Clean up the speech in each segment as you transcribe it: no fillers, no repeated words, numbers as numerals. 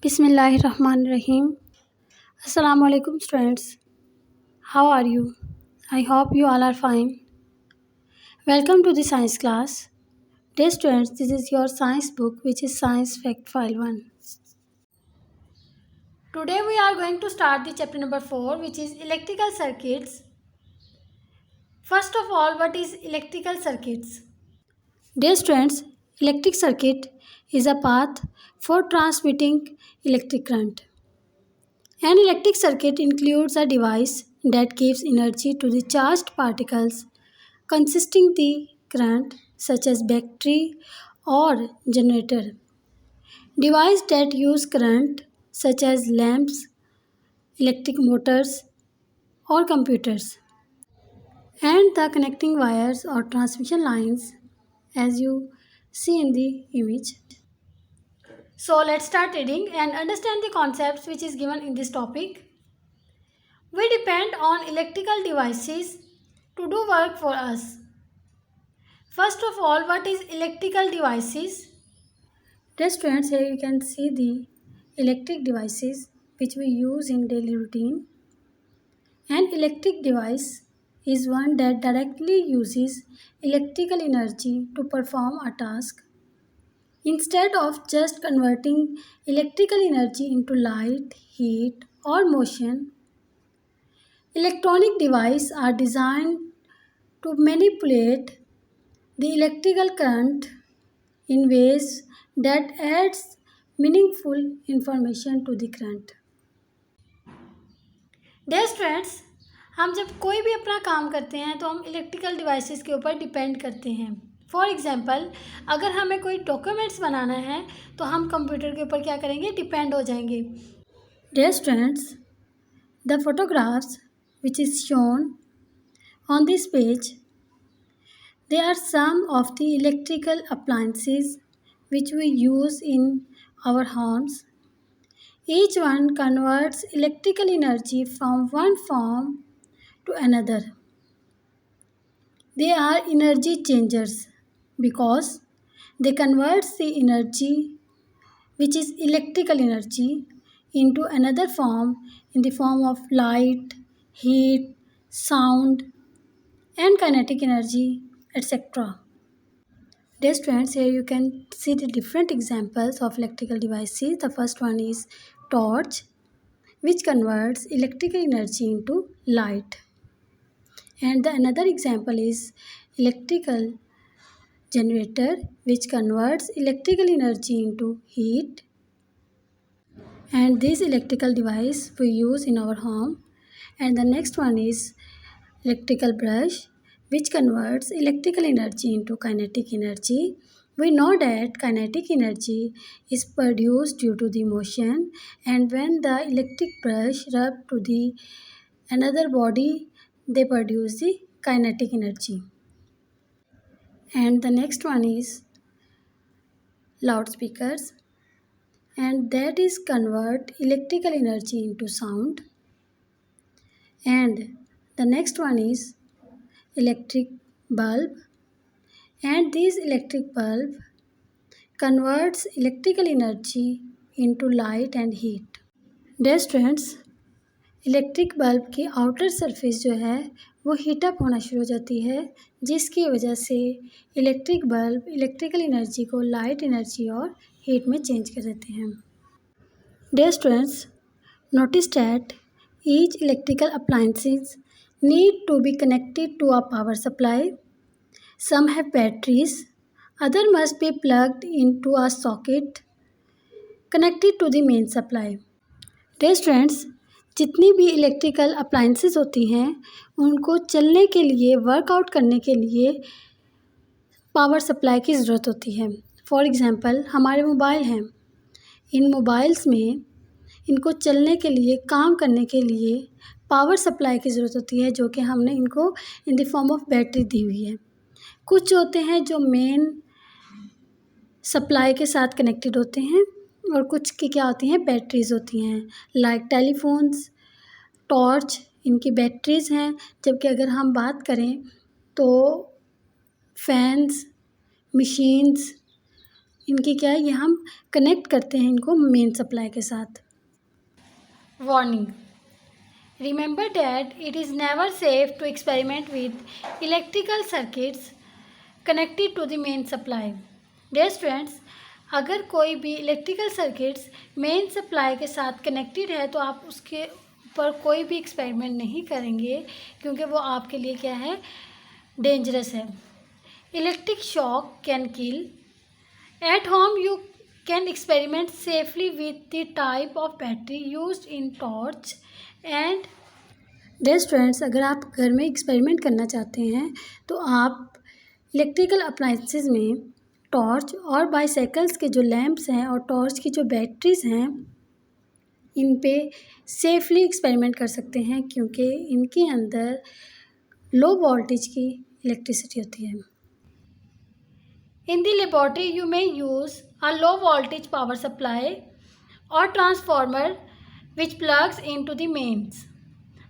Bismillahirrahmanirrahim. Assalamu alaikum students. How are you? I hope you all are fine. Welcome to the science class. Dear students, this is your science book which is Science Fact File 1. Today we are going to start the chapter number 4 which is electrical circuits. First of all, what is electrical circuits? Dear students, electric circuit is a path for transmitting electric current. An electric circuit includes a device that gives energy to the charged particles consisting the current such as battery or generator. Devices that use current such as lamps, electric motors or computers. And the connecting wires or transmission lines as you see in the image. So let's start reading and understand the concepts which is given in this topic. We depend on electrical devices to do work for us. First of all, what is electrical devices? Dear students, here you can see the electric devices which we use in daily routine. An electric device is one that directly uses electrical energy to perform a task. Instead of just converting electrical energy into light, heat, or motion, electronic devices are designed to manipulate the electrical current in ways that adds meaningful information to the current. Dear students, हम जब कोई भी अपना काम करते हैं तो हम इलेक्ट्रिकल डिवाइसेस के ऊपर डिपेंड करते हैं. फॉर एग्जांपल, अगर हमें कोई डॉक्यूमेंट्स बनाना है तो हम कंप्यूटर के ऊपर क्या करेंगे, डिपेंड हो जाएंगे. Dear students, the photographs which is shown on this page, they are some of the electrical appliances which we use in our homes. Each one converts electrical energy from one form to another. They are energy changers because they convert the energy which is electrical energy into another form in the form of light, heat, sound and kinetic energy, etc. Dear students, here you can see the different examples of electrical devices. The first one is torch, which converts electrical energy into light. And the another example is electrical generator, which converts electrical energy into heat. And this electrical device we use in our home. And the next one is electrical brush, which converts electrical energy into kinetic energy. We know that kinetic energy is produced due to the motion, and when the electric brush rubs to the another body, they produce the kinetic energy. And the next one is loudspeakers, and that is convert electrical energy into sound. And the next one is electric bulb, and this electric bulb converts electrical energy into light and heat. Dear students, electric bulb की outer surface जो है वो heat up होना शुरू हो जाती है, जिसकी वजह से इलेक्ट्रिक बल्ब इलेक्ट्रिकल एनर्जी को लाइट एनर्जी और हीट में चेंज कर देते हैं. Dear students, notice that each electrical appliances need to be connected to a power supply. Some have batteries, other must be plugged into a socket connected to the main supply. Dear students, जितनी भी electrical appliances होती हैं उनको चलने के लिए, workout करने के लिए पावर सप्लाई की ज़रूरत होती है. फॉर एग्ज़ाम्पल, हमारे मोबाइल हैं, इन मोबाइल्स में इनको चलने के लिए, काम करने के लिए पावर सप्लाई की ज़रूरत होती है, जो कि हमने इनको in the form of battery दी हुई है. कुछ होते हैं जो मेन सप्लाई के साथ कनेक्टेड होते हैं और कुछ की क्या होती हैं, बैटरीज़ होती हैं. लाइक टेलीफोन्स, टॉर्च, इनकी बैटरीज़ हैं. जबकि अगर हम बात करें तो फैंस, मशीन्स, इनकी क्या है, ये हम कनेक्ट करते हैं इनको मेन सप्लाई के साथ। Warning, remember that it is never safe to experiment with electrical circuits connected to the main supply. Dear students, अगर कोई भी इलेक्ट्रिकल सर्किट्स मेन सप्लाई के साथ कनेक्टेड है तो आप उसके ऊपर कोई भी एक्सपेरिमेंट नहीं करेंगे, क्योंकि वो आपके लिए क्या है, डेंजरस है। Electric shock can kill. At home you can experiment safely with the type of battery used in torch and. Dear students, अगर आप घर में एक्सपेरिमेंट करना चाहते हैं तो आप इलेक्ट्रिकल अप्लाइंसेस में टॉर्च और बाईसाइकिल्स के जो लैंप्स हैं और टॉर्च की जो बैटरीज हैं, इन पे सेफली एक्सपेरिमेंट कर सकते हैं, क्योंकि इनके अंदर लो वोल्टेज की इलेक्ट्रिसिटी होती है। In the laboratory, you may use a low voltage power supply or transformer which plugs into the mains.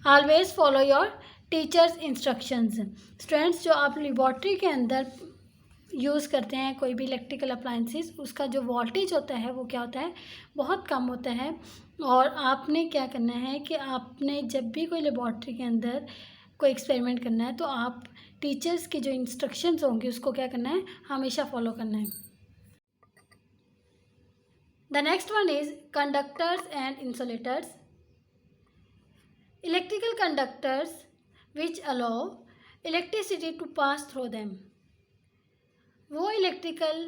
Always follow your teacher's instructions. Students, जो आप लेबॉर्ट्री के अंदर यूज़ करते हैं कोई भी इलेक्ट्रिकल अप्लाइंसेस, उसका जो वोल्टेज होता है वो क्या होता है, बहुत कम होता है। और आपने क्या करना है कि आपने जब भी कोई लेबॉर्ट्री के अंदर कोई एक्सपेरिमेंट करना है तो आप टीचर्स की जो इंस्ट्रक्शंस होंगी उसको क्या करना है, हमेशा फॉलो करना है। The next one is conductors and insulators. Electrical conductors which allow electricity to pass through them. वो इलेक्ट्रिकल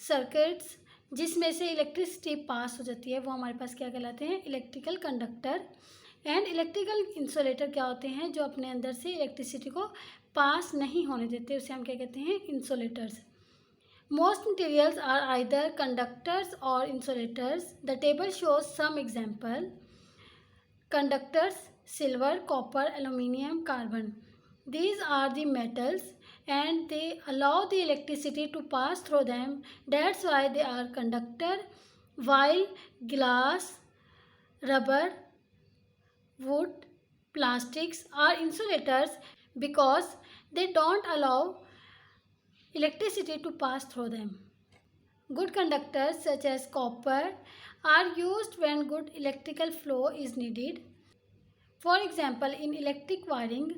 सर्किट्स जिसमें से इलेक्ट्रिसिटी पास हो जाती है वो हमारे पास क्या कहलाते हैं, electrical conductor. And electrical insulator क्या होते हैं, जो अपने अंदर से इलेक्ट्रिसिटी को पास नहीं होने देते, उसे हम क्या कहते हैं, insulators. Most materials are either conductors और insulators. The table shows some example. Conductors, silver, copper, aluminium, carbon. These are the metals and they allow the electricity to pass through them. That's why they are conductor, while glass, rubber, wood, plastics are insulators because they don't allow electricity to pass through them. Good conductors such as copper are used when good electrical flow is needed. For example, in electric wiring,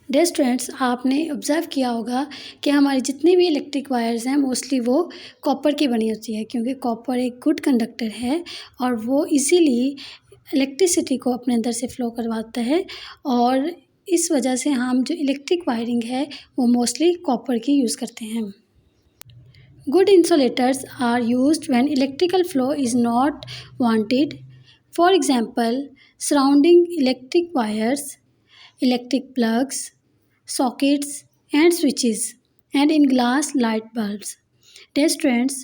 dear students, आपने observe किया होगा कि हमारी जितनी भी electric wires हैं mostly वो copper की बनी होती है, क्योंकि कॉपर एक गुड कंडक्टर है और वो इजीली इलेक्ट्रिसिटी को अपने अंदर से फ़्लो करवाता है। और इस वजह से हम जो इलेक्ट्रिक वायरिंग है वो मोस्टली कॉपर की यूज़ करते हैं। Good insulators are used when electrical flow is not wanted. For example, surrounding electric wires, electric plugs, sockets and switches, and in glass light bulbs. Dear students,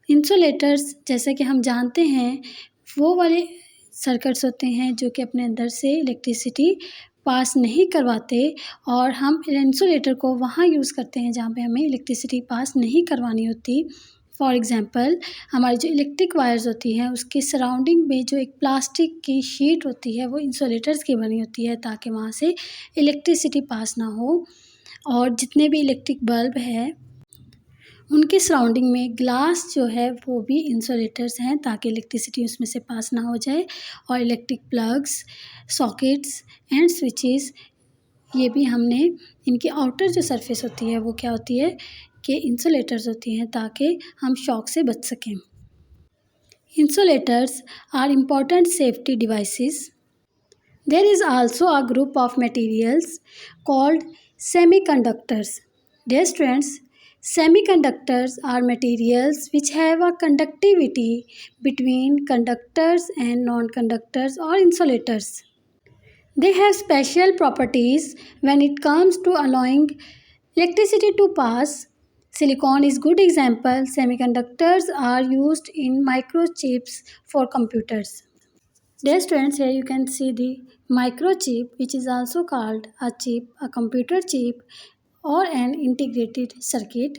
insulators जैसे कि हम जानते हैं वो वाले सर्किट्स होते हैं जो कि अपने अंदर से इलेक्ट्रिसिटी पास नहीं करवाते, और हम इंसुलेटर को वहाँ यूज़ करते हैं जहाँ पे हमें इलेक्ट्रिसिटी पास नहीं करवानी होती। फॉर एग्ज़ाम्पल, हमारी जो इलेक्ट्रिक वायर्स होती हैं उसके सराउंडिंग में जो एक प्लास्टिक की शीट होती है वो इंसुलेटर्स की बनी होती है, ताकि वहाँ से इलेक्ट्रिसिटी पास ना हो। और जितने भी इलेक्ट्रिक बल्ब हैं उनके सराउंडिंग में ग्लास जो है वो भी इंसुलेटर्स हैं, ताकि इलेक्ट्रिसिटी उसमें से पास ना हो जाए। और electric plugs, sockets and switches, ये भी हमने इनकी आउटर जो सरफेस होती है वो क्या होती है कि इंसुलेटर्स होती हैं, ताकि हम शॉक से बच सकें। Insulators are important safety devices. There is also a group of materials called semiconductors. Dear students, semiconductors are materials which have a conductivity between conductors and non-conductors or insulators. They have special properties when it comes to allowing electricity to pass. Silicon is good example. Semiconductors are used in microchips for computers. Dear students, here you can see the microchip, which is also called a chip, a computer chip, or an integrated circuit,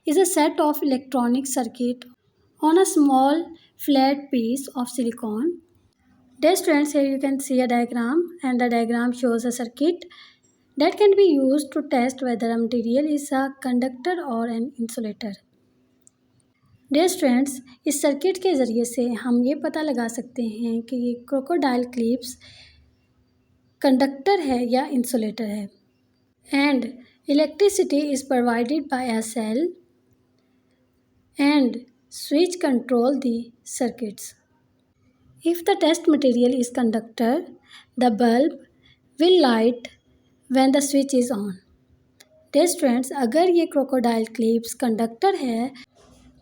is a set of electronic circuit on a small flat piece of silicon. Dear students, here you can see a diagram, and the diagram shows a circuit that can be used to test whether a material is a conductor or an insulator. Dear students, इस circuit के ज़रिए से हम ये पता लगा सकते हैं कि ये क्रोकोडाइल क्लिप्स कंडक्टर है या इंसुलेटर है। And electricity is provided by a cell and switch control the circuits. If the test material is conductor, the bulb will light when the switch is on. Dear students, अगर ये crocodile clips conductor है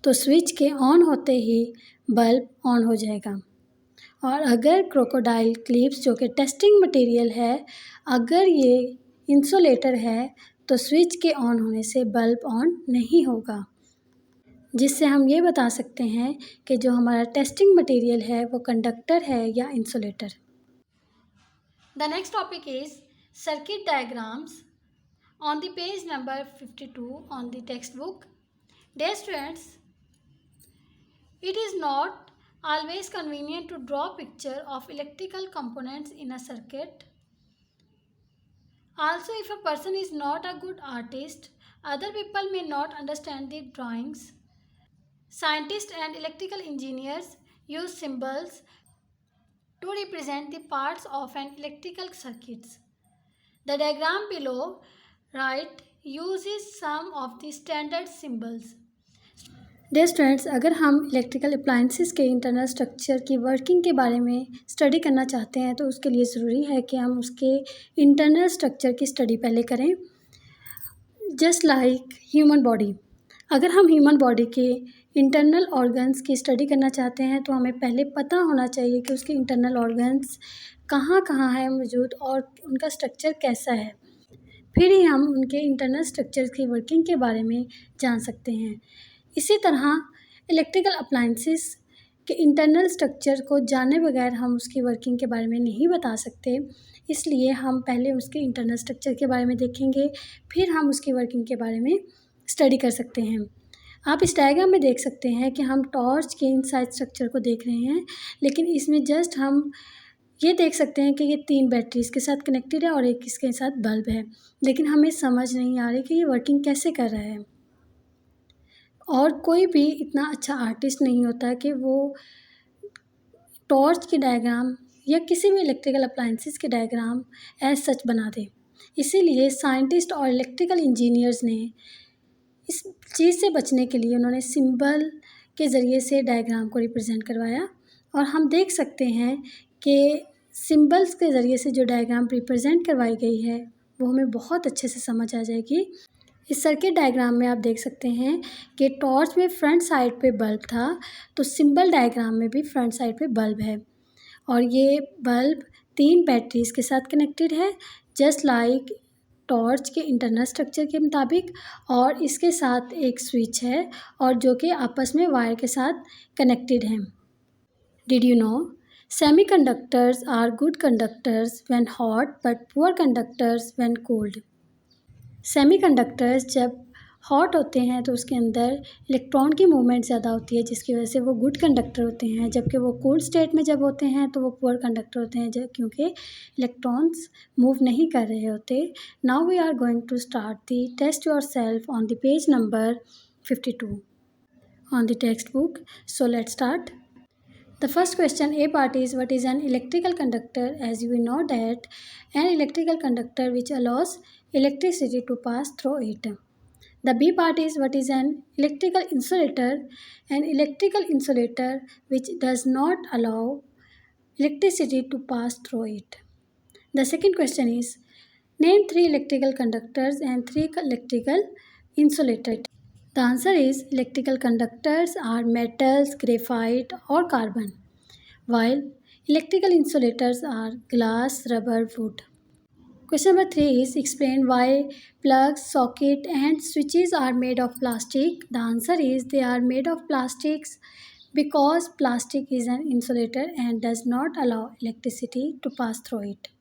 तो switch के on होते ही bulb on हो जाएगा। और अगर क्रोकोडाइल क्लिप्स जो कि टेस्टिंग मटेरियल है, अगर ये इंसुलेटर है तो स्विच के ऑन होने से बल्ब ऑन नहीं होगा, जिससे हम ये बता सकते हैं कि जो हमारा टेस्टिंग मटेरियल है वो कंडक्टर है या insulator. The next topic is circuit diagrams on the page number 52 on the textbook. Dear students, it is not always convenient to draw picture of electrical components in a circuit. Also, if a person is not a good artist, other people may not understand the drawings. Scientists and electrical engineers use symbols to represent the parts of an electrical circuit. The diagram below right uses some of the standard symbols. Dear students, अगर हम electrical appliances के internal structure की working के बारे में study करना चाहते हैं तो उसके लिए ज़रूरी है कि हम उसके इंटरनल स्ट्रक्चर की स्टडी पहले करें। जस्ट लाइक ह्यूमन बॉडी, अगर हम ह्यूमन बॉडी के इंटरनल ऑर्गन्स की स्टडी करना चाहते हैं तो हमें पहले पता होना चाहिए कि उसके इंटरनल ऑर्गन्स कहाँ कहाँ है मौजूद और उनका स्ट्रक्चर कैसा है। फिर ही हम उनके इंटरनल स्ट्रक्चर की वर्किंग के बारे में जान सकते हैं। इसी तरह इलेक्ट्रिकल अप्लायंसेस के इंटरनल स्ट्रक्चर को जाने बगैर हम उसकी वर्किंग के बारे में नहीं बता सकते, इसलिए हम पहले उसके इंटरनल स्ट्रक्चर के बारे में देखेंगे, फिर हम उसकी वर्किंग के बारे में स्टडी कर सकते हैं। आप इस डायग्राम में देख सकते हैं कि हम टॉर्च के इनसाइड स्ट्रक्चर को देख रहे हैं, लेकिन इसमें जस्ट हम ये देख सकते हैं कि ये 3 बैटरीज के साथ कनेक्टेड है और एक इसके साथ बल्ब है, लेकिन हमें समझ नहीं आ रही कि ये वर्किंग कैसे कर रहा है। और कोई भी इतना अच्छा आर्टिस्ट नहीं होता कि वो टॉर्च की डायग्राम या किसी भी इलेक्ट्रिकल अप्लायंसेस के डायग्राम एज सच बना दे। इसीलिए साइंटिस्ट और इलेक्ट्रिकल इंजीनियर्स ने इस चीज़ से बचने के लिए उन्होंने सिंबल के ज़रिए से डायग्राम को रिप्रेजेंट करवाया। और हम देख सकते हैं कि सिंबल्स के ज़रिए से जो डायग्राम रिप्रेजेंट करवाई गई है वो हमें बहुत अच्छे से समझ आ जाएगी। इस सर्किट डायग्राम में आप देख सकते हैं कि टॉर्च में फ्रंट साइड पे बल्ब था, तो सिंबल डायग्राम में भी फ्रंट साइड पे बल्ब है और ये बल्ब 3 बैटरीज के साथ कनेक्टेड है, जस्ट लाइक टॉर्च के इंटरनल स्ट्रक्चर के मुताबिक। और इसके साथ एक स्विच है और जो कि आपस में वायर के साथ कनेक्टेड हैं। Did you know semiconductors are good conductors when hot but poor conductors when cold. Semiconductors जब हॉट होते हैं तो उसके अंदर इलेक्ट्रॉन की मूवमेंट ज़्यादा होती है, जिसकी वजह से वो गुड कंडक्टर होते हैं, जबकि वो कूल्ड स्टेट में जब होते हैं तो वो पुअर कंडक्टर होते हैं क्योंकि इलेक्ट्रॉन्स मूव नहीं कर रहे होते। Now we are going to start the test yourself on the page number 52 on the textbook. So let's start. The first question, A part is what is an electrical conductor? As we know that an electrical conductor which allows electricity to pass through it. The B part is what is an electrical insulator? An electrical insulator which does not allow electricity to pass through it. The second question is name 3 electrical conductors and 3 electrical insulators. The answer is electrical conductors are metals, graphite or carbon, while electrical insulators are glass, rubber, wood. Question number 3 is explain why plugs, socket and switches are made of plastic. The answer is they are made of plastics because plastic is an insulator and does not allow electricity to pass through it.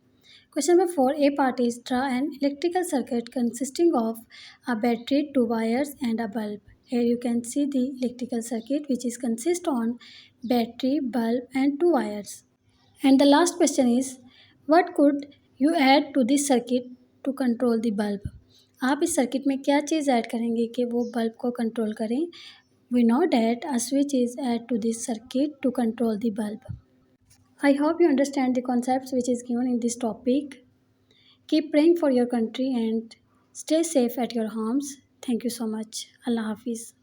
Question number 4, A part is draw an electrical circuit consisting of a battery, 2 wires and a bulb. Here you can see the electrical circuit which is consist on battery, bulb and 2 wires. And the last question is what could you add to this circuit to control the bulb? आप इस circuit में क्या चीज़ add करेंगे कि वो bulb को control करें। We know that a switch is added to this circuit to control the bulb. I hope you understand the concepts which is given in this topic. Keep praying for your country and stay safe at your homes. Thank you so much. Allah Hafiz.